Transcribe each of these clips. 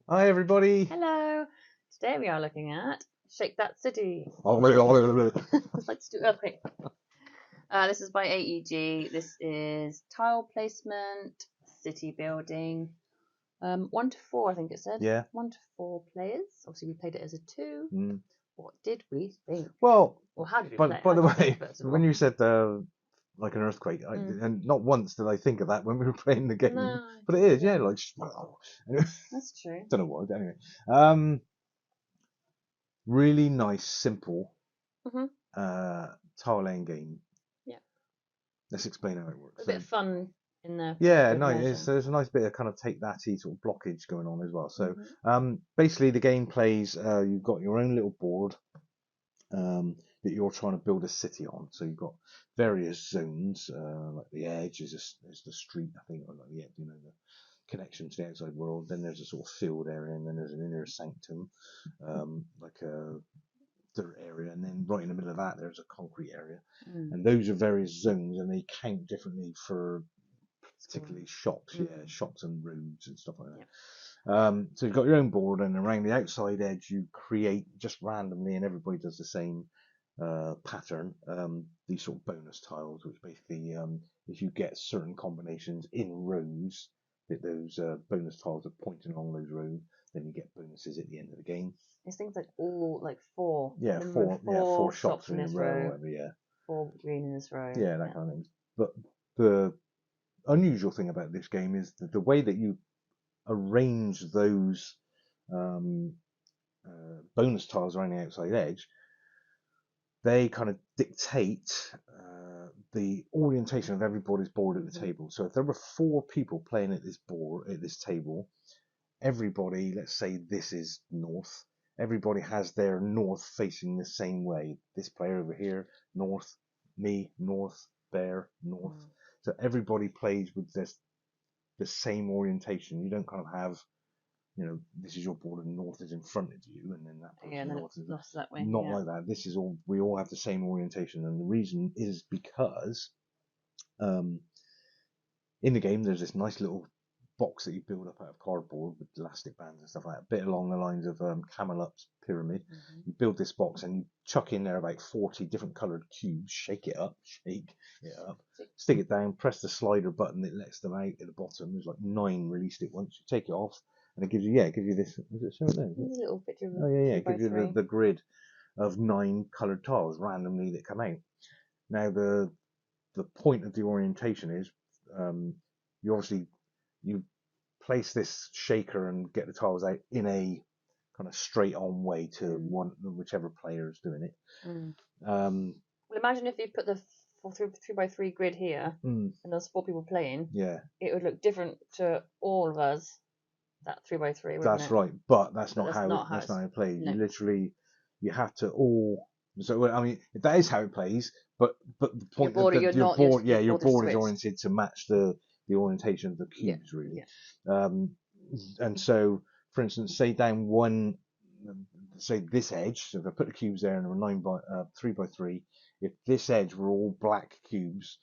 Hi everybody. Hello. Today we are looking at Shake That City. Let's do earthquake. This is by AEG. This is tile placement, city building. 1 to 4, I think it said. Yeah. 1 to 4 players. Obviously, we played it as a 2. Mm. What did we think? Well, Or how did we play it? by the How did you way, think, first of all? when you said like an earthquake, and not once did I think of that when we were playing the game. No, But it is, yeah, like anyway, that's true. don't know why. But anyway, really nice, simple tile laying game. Yeah. Let's explain how it works. A bit of fun in there. Yeah, no, there's a nice bit of kind of take that-y sort of blockage going on as well. So basically the game plays, you've got your own little board that you're trying to build a city on. So you've got various zones, like the edge is the street, I think, or like the edge, the connection to the outside world. Then there's a sort of field area, and then there's an inner sanctum, like a dirt area, and then right in the middle of that there's a concrete area. And those are various zones, and they count differently for particularly shops, shops and roads and stuff like that. So you've got your own board, and around the outside edge you create just randomly, and everybody does the same pattern, these sort of bonus tiles, which basically, if you get certain combinations in rows, that those bonus tiles are pointing along those rows, then you get bonuses at the end of the game. It's things like all like four. Yeah, four shops in a row, or whatever. Yeah, 4 green in this row. Yeah, that kind of thing. But the unusual thing about this game is the way that you arrange those bonus tiles around the outside edge. They kind of dictate the orientation of everybody's board at the table. So if there were 4 people playing at this table, everybody, let's say this is north, everybody has their north facing the same way. This player over here, north, me, north, bear, north. So everybody plays with the same orientation. You don't kind of have, this is your board and north is in front of you, and then that person north is that way. Not like that. This is we all have the same orientation, and the reason is because in the game there's this nice little box that you build up out of cardboard with elastic bands and stuff like that, a bit along the lines of Camelot's pyramid. You build this box and you chuck in there about 40 different coloured cubes, shake it up, stick it down, press the slider button that lets them out at the bottom. There's like 9 released at once. You take it off, and it gives you this. Is it showing there? There's a little picture of it gives you the grid of 9 coloured tiles randomly that come out. Now the point of the orientation is you place this shaker and get the tiles out in a kind of straight on way to whichever player is doing it. Well, imagine if you put the 3x3 grid here and there's 4 people playing. Yeah, it would look different to all of us. That 3x3. That's right, but that's not how it plays. No. You have to all. So I mean, that is how it plays. But the point your board is oriented to match the orientation of the cubes, really. Yeah. And so, for instance, say this edge. So if I put the cubes there and there were 3x3, if this edge were all black cubes,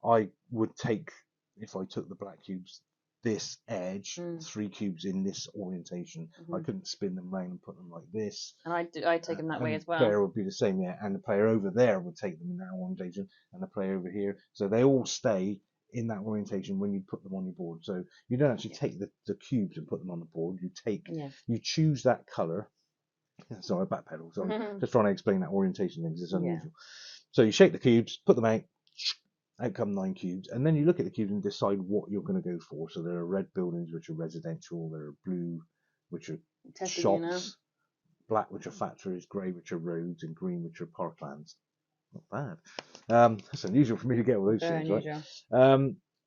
I would take, if I took the black cubes, this edge, 3 cubes in this orientation. I couldn't spin them round and put them like this. And I'd take them that way as well. The player would be the same, yeah. And the player over there would take them in that orientation, and the player over here. So they all stay in that orientation when you put them on your board. So you don't actually take the cubes and put them on the board. You choose that colour. Sorry, backpedal. So I'm just trying to explain that orientation thing because it's unusual. So you shake the cubes, put them out. Out come 9 cubes, and then you look at the cubes and decide what you're going to go for. So there are red buildings, which are residential. There are blue, which are shops. Black, which are factories. Grey, which are roads, and green, which are parklands. Not bad. That's unusual for me to get all those things, right?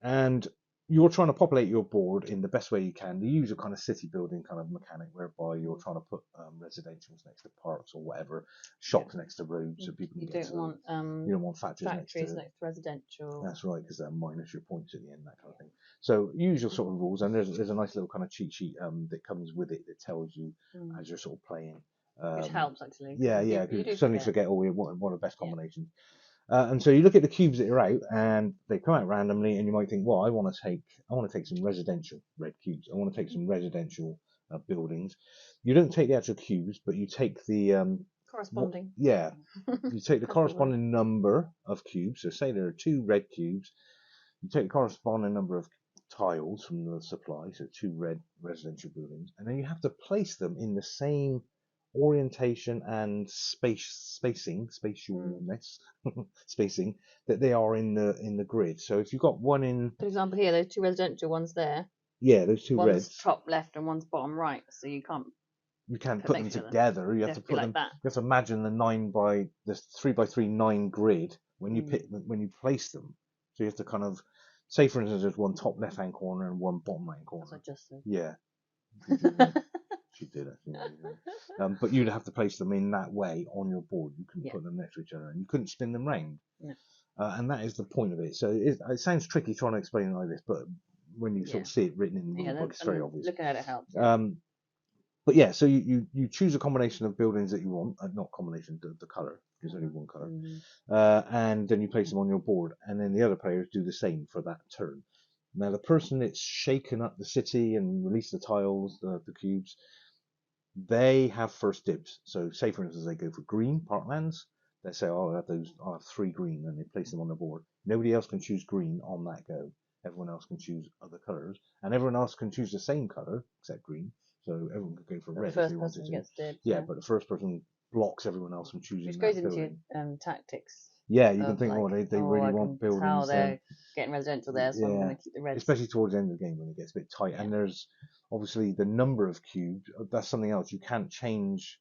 And you're trying to populate your board in the best way you can. The usual kind of city building kind of mechanic, whereby you're trying to put residentials next to parks or whatever, shops next to roads, so people can get to them. You don't want factories next to residential. That's right, because they're minus your points at the end, that kind of thing. So usual sort of rules, and there's a nice little kind of cheat sheet that comes with it that tells you as you're sort of playing. Which helps actually. Yeah, because you suddenly forget what are the best combinations. And so you look at the cubes that are out, and they come out randomly, and you might think, well, I want to take some residential red cubes. I want to take some residential buildings. You don't take the actual cubes, but you take the Corresponding. you take the corresponding number of cubes. So say there are 2 red cubes. You take the corresponding number of tiles from the supply, so 2 red residential buildings, and then you have to place them in the same orientation and spatialness, spacing that they are in the grid. So if you've got one in, for example, here those 2 residential ones there. Yeah, those 2 one's reds. top left and one's bottom right, so you can't. You can't put them together. You have to put them. You have to imagine the 3x3 9 grid when you place them. So you have to kind of say, for instance, there's one top left hand corner and one bottom right corner. As I just said. Yeah. She did it. But you'd have to place them in that way on your board. You couldn't put them next to each other, and you couldn't spin them round. No. And that is the point of it. So it sounds tricky trying to explain it like this, but when you sort of see it written in the rule book, it's very obvious. Looking at it helps. But yeah, so you choose a combination of buildings that you want, not combination, the colour. There's only one colour, and then you place them on your board, and then the other players do the same for that turn. Now the person that's shaken up the city and released the tiles, the cubes, they have first dibs. So say for instance they go for green parklands, they say, oh, I'll have 3 green, and they place them on the board. Nobody else can choose green on that go. Everyone else can choose other colours, and everyone else can choose the same colour except green. So everyone could go for red if they wanted to. Gets dibs, but the first person blocks everyone else from choosing. Which goes into tactics. Yeah, you can think, they really want buildings. How they're getting residential there, so I'm going to keep the reds. Especially towards the end of the game when it gets a bit tight, and there's obviously the number of cubes. That's something else you can't change.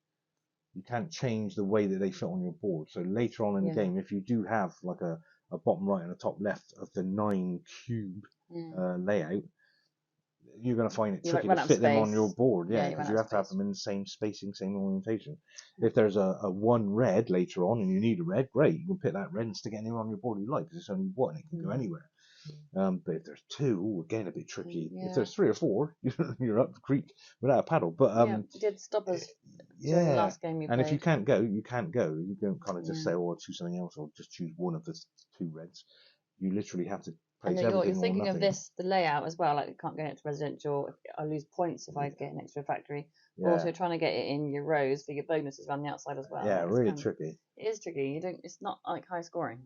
You can't change the way that they fit on your board. So later on in the game, if you do have like a bottom right and a top left of the 9 cube layout, you're going to find it tricky to fit them on your board. Because you have to have them in the same spacing, same orientation. If there's a 1 red later on and you need a red, great. You can pick that red and stick it anywhere on your board you like, because it's only 1. It can go anywhere. But if there's 2, again, a bit tricky. If there's 3 or 4, you're up the creek without a paddle. But it did stop us during the last game we played. And if you can't go, you can't go. You don't kind of just say, oh, I'll choose something else, or just choose one of the 2 reds. You literally have to place everything. And you're thinking of this, the layout as well. Like, you can't get it to residential. I lose points if I get an extra factory. Also, trying to get it in your rows for your bonuses around the outside as well. Yeah, really tricky. It is tricky. It's not like high scoring.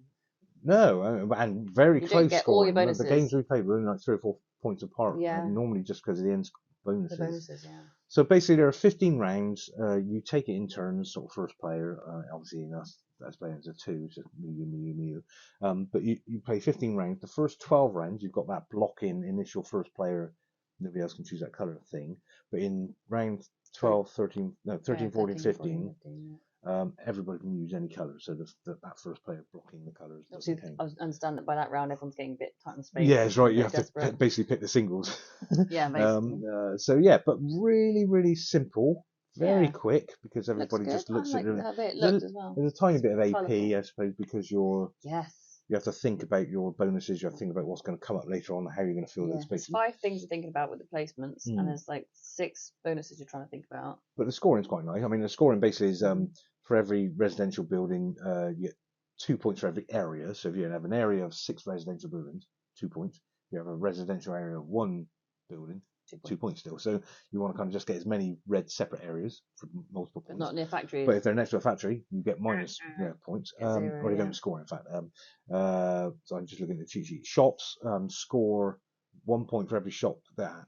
No, and very close scoring. All your bonuses. The games we played were only like 3 or 4 points apart. Normally just because of the end bonuses. The bonuses, So basically, there are 15 rounds. You take it in turns, sort of first player. Obviously, that's playing as a 2, so me. But you play 15 rounds. The first 12 rounds, you've got that block-in initial first player. Nobody else can choose that colour thing. But in round 12, 13, 14, 15. Everybody can use any colour, so that first player blocking the colours doesn't count. I understand that by that round everyone's getting a bit tight on space. Yeah, that's right. You have to basically pick the singles. Yeah, basically. So yeah, but really, really simple, very quick, because everybody just looks at it. There's a tiny bit of AP, I suppose, because you have to think about your bonuses. You have to think about what's going to come up later on, how you're going to fill those spaces. There's 5 things you're thinking about with the placements, and there's like 6 bonuses you're trying to think about. But the scoring's quite nice. I mean, the scoring basically is for every residential building, you get 2 points for every area. So if you have an area of 6 residential buildings, 2 points. If you have a residential area of 1 building, 2 points still. So you want to kind of just get as many red separate areas for multiple points. But not near factories. But if they're next to a factory, you get minus points. Or you don't score, in fact. So I'm just looking at the cheat sheet. Shops score 1 point for every shop that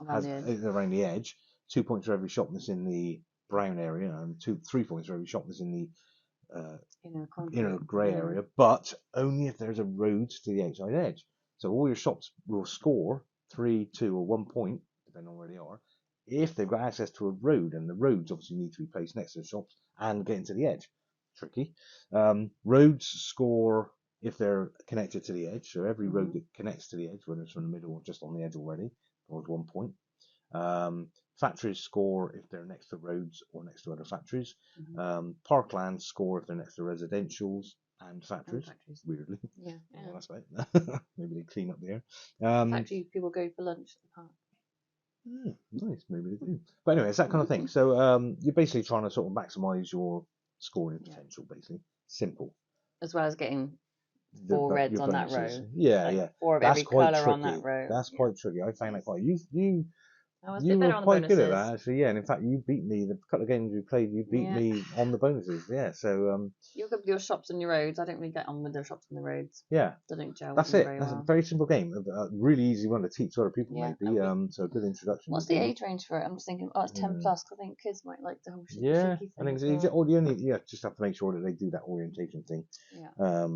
has around the edge. 2 points for every shop that's in the brown area, and 3 points for every shop that's in the inner grey area. But only if there's a road to the outside edge. So all your shops will score 3, 2, or 1 point, depending on where they are, if they've got access to a road, and the roads obviously need to be placed next to the shops and getting to the edge. Tricky. Roads score if they're connected to the edge. So every road that connects to the edge, whether it's from the middle or just on the edge already, scores 1 point. Factories score if they're next to roads or next to other factories. Parklands score if they're next to residentials and factories. Weirdly. Yeah. Well, that's right. Maybe they clean up there. Factory people go for lunch at the park. Nice, maybe they do. But anyway, it's that kind of thing. So you're basically trying to sort of maximise your scoring potential, basically. Simple. as well as getting 4 reds your on that bonuses. row. Yeah, Like yeah. 4 of That's every quite colour on tricky. that row. That's quite tricky. I found that quite. I was a You bit better were on the quite good at bonuses. that, actually. Yeah, and in fact, you beat me. The couple of games we played, you beat me on the bonuses. Yeah, so You're good with your shops and your roads. I don't really get on with the shops and the roads. yeah, They don't gel that's with me it. very That's well. a very simple game. A really easy one to teach other people, Yeah, maybe. So a good introduction. what's to the the game. age range for it? I'm just thinking, oh, it's 10 plus. 'Cause I think kids might like the whole shaky Yeah, thing. I think as it's well. you only just have to make sure that they do that orientation thing. Yeah.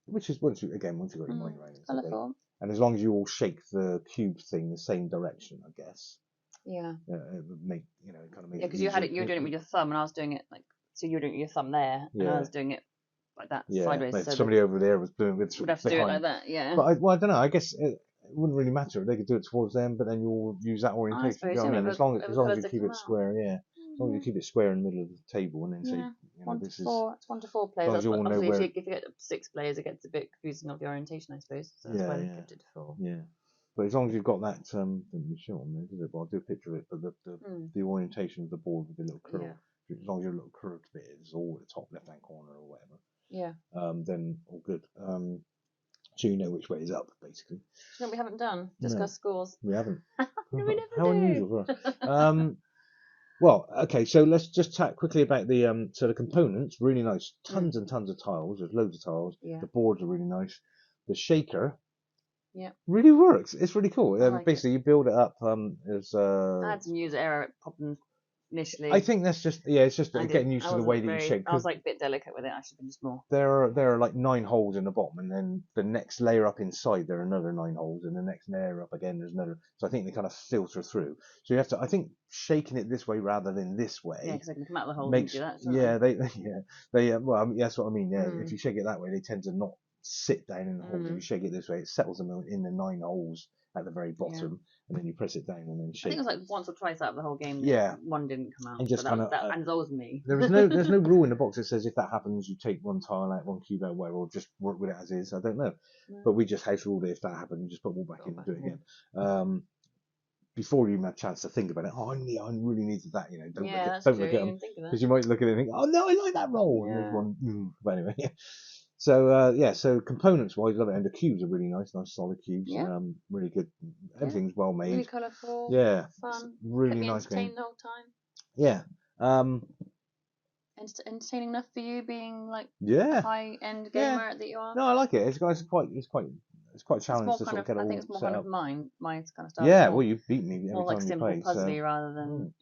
Which is once you got your mind around it. Colourful. And as long as you all shake the cube thing the same direction, I guess. Yeah. It would make it kind of makes. Yeah, because you were doing it with your thumb, and I was doing it like so. You were doing it with your thumb there, and I was doing it like that sideways. Like so somebody over there was doing it would have to do it like that. Yeah. But I don't know. I guess it wouldn't really matter. They could do it towards them, but then you'll use that orientation. suppose, You know what I mean? As long as you keep it out. square, as long as you keep it square in the middle of the table, and then say, This is 1 to 4 players. As long as you all know where. If you get up to 6 players, it gets a bit confusing of the orientation, I suppose. So that's why they kept it to 4. Yeah. But as long as you've got that, didn't show on there, does it? But I'll do a picture of it. But the orientation of the board with the little curl, as long as your little curved bit is all at the top left-hand corner or whatever. Yeah. Then all good. So you know which way is up, basically. No, we haven't done. Discuss scores. We haven't. No, we never How do. unusual for us. Well, okay, so let's just chat quickly about the so the components. Really nice, tons and tons of tiles. There's loads of tiles. Yeah. The boards are really nice. The shaker. Yeah. Really works. It's really cool. I like basically, you build it up as. I had some user error problems initially. I think that's just it's just getting used to the way that you shake. I was like a bit delicate with it. I should have been just more. There are like 9 holes in the bottom, and then the next layer up inside there are another 9 holes, and the next layer up again there's another. So I think they kind of filter through. So you have to. I think shaking it this way rather than this way. Yeah, because they can come out of the hole makes, and do that. They well, that's what I mean. Yeah, if you shake it that way, they tend to not sit down in the holes. If you shake it this way, it settles them in the 9 holes at the very bottom, and then you press it down and then shake. I think it was like once or twice out of the whole game. Yeah, one didn't come out. And just kind of, and it's always me. There's no rule in the box that says if that happens, you take 1 tile out, 1 cube out, whatever, or just work with it as is. I don't know, but we just house ruled it. If that happened, you just put all back in and do it again. Before you even had a chance to think about it, I really needed that, don't look at them, because you might look at it and think, oh no, I like that roll, and there's one. But anyway, so so components wise, I love it, and the cubes are really nice solid cubes. Really good. Everything's well made. Really colourful. Yeah, fun. Really nice game. The whole time. Yeah. Entertaining enough for you, being like a high-end gamer that you are. No, I like it. It's quite a challenge to sort of get all set up. I think it's more kind of my kind of style. Yeah, well, you beat me every more like time you simple play. puzzly rather than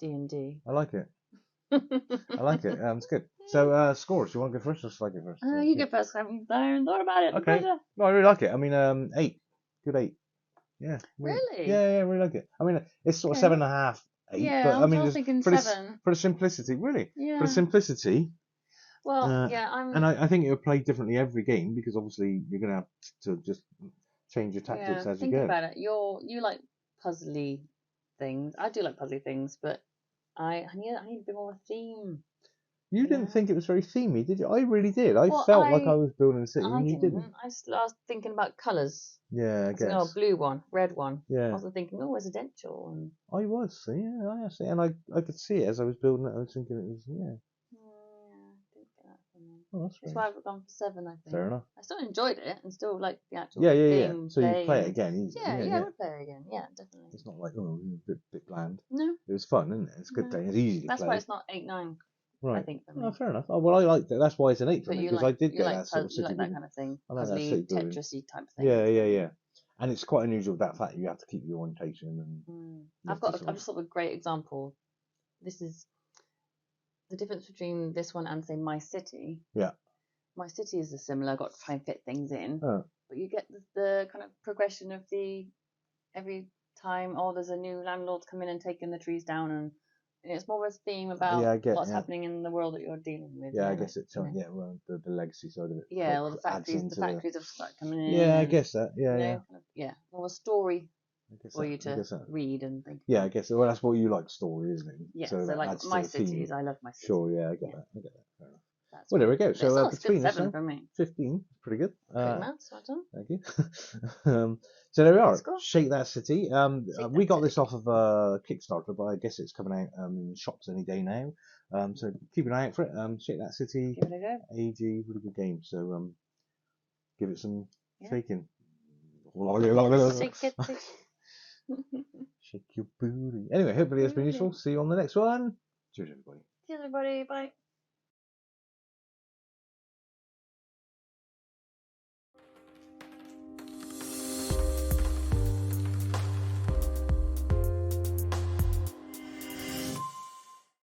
D&D. I like it. I like it. It's good. So scores. Do you want to go first, or should I go first? You go first. I haven't thought about it. Okay. No, I really like it. I mean, 8. Good 8. Yeah. Really? Yeah, I really like it. I mean, it's sort of 7.5, 8. Yeah, but I mean, I was thinking 7. For the simplicity, really. Yeah. For the simplicity. Well, And I think it will play differently every game, because obviously you're going to have to just change your tactics as you go. Think about it. You like puzzly things. I do like puzzly things, but I need a bit more of a theme. You didn't think it was very themey, did you? I really did. I felt like I was building a city, and you didn't. I was thinking about colours. Yeah, I guess. Blue one, red one. Yeah. I was thinking, residential. And I was, I see, and I could see it as I was building it. I was thinking it was, didn't get that from me. Oh, that's why I've gone for 7, I think. Fair enough. I still enjoyed it, and still like the actual thing. So you play it again easily. Yeah, I would play it again. Yeah, definitely. It's not like, a bit bland. No. It was fun, isn't it? It's a good thing. It's easy to play. That's why it's not 8, 9. Right. I think for me. Fair enough. Oh, well, I liked it. That's why it's an 8 for me, because I did get that sort of city. You like that kind of thing. I like puzzly, that Tetris-y type thing. Yeah. And it's quite unusual, that fact you have to keep your orientation. And I've just thought of a great example. This is the difference between this one and say My City. Yeah. My City is similar. Got to try and fit things in, but you get the kind of progression of every time. Oh, there's a new landlord's come in and taken the trees down, and it's more of a theme about what's happening in the world that you're dealing with. Yeah, I guess it's well, the legacy side of it. Yeah, well, the factories have started coming in. Yeah, I guess that. Yeah. More a story for you to read and think. Yeah, I guess. Well, that's what you like, story, isn't it? Yeah. So like My Cities, I love My Cities. Sure. Yeah, I get that. Fair enough. Well, there we go. So between 7 for me. 15, pretty good. Great maths, well done. Thank you. So there we are. Cool. Shake That City. We got this off of Kickstarter, but I guess it's coming out in shops any day now. So keep an eye out for it. Shake That City. Give it a go. AG, really good game. So give it some shaking. Shake it. Shake your booty. Anyway, hopefully it's been useful. See you on the next one. Cheers, everybody. Cheers, everybody. Bye.